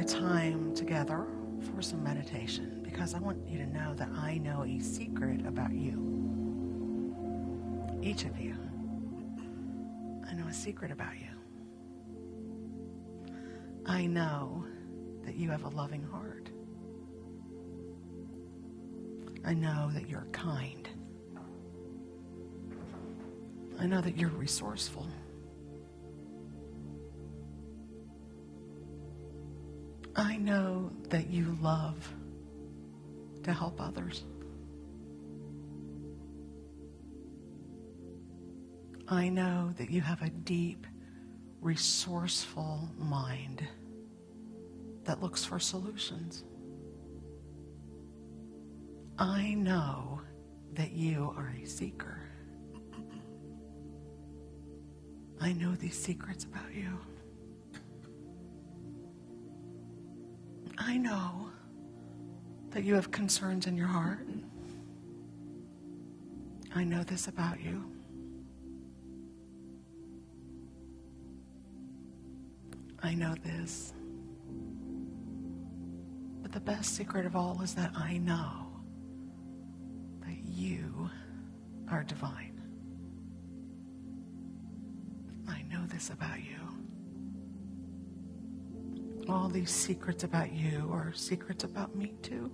time together for some meditation because I want you to know that I know a secret about you. Each of you. I know a secret about you. I know that you have a loving heart. I know that you're kind. I know that you're resourceful. I know that you love to help others. I know that you have a deep, resourceful mind that looks for solutions. I know that you are a seeker. I know these secrets about you. I know that you have concerns in your heart. I know this about you. I know this. But the best secret of all is that I know that you are divine. I know this about you. All these secrets about you are secrets about me too.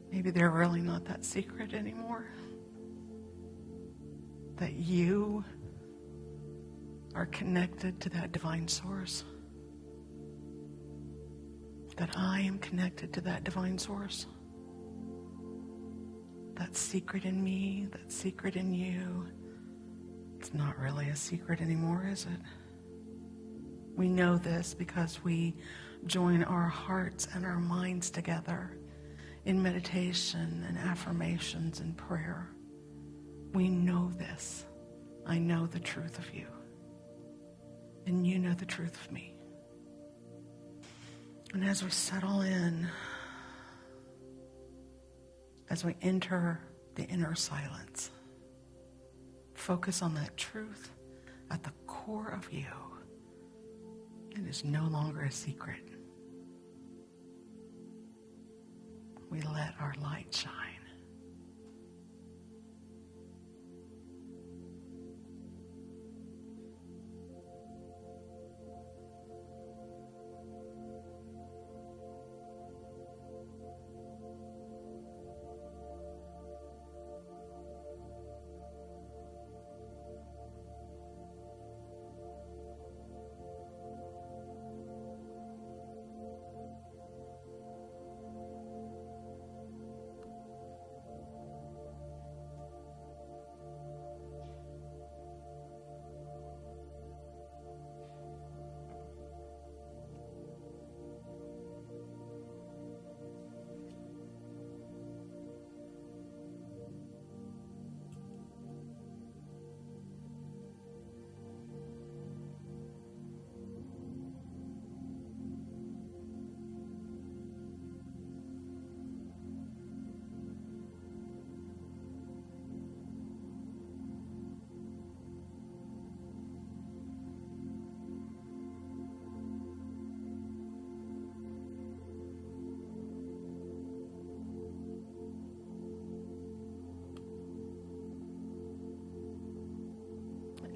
Maybe they're really not that secret anymore. That you are connected to that divine source. That I am connected to that divine source. That secret in me, that secret in you, it's not really a secret anymore, is it? We know this because we join our hearts and our minds together in meditation and affirmations and prayer. We know this. I know the truth of you. And you know the truth of me. And as we settle in, as we enter the inner silence, focus on that truth at the core of you. It is no longer a secret. We let our light shine.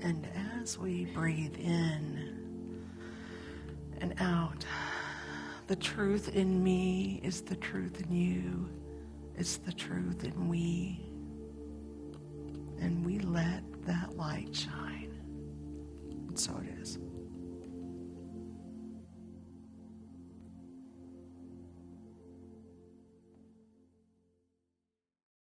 And as we breathe in and out, the truth in me is the truth in you. It's the truth in we. And we let that light shine. And so it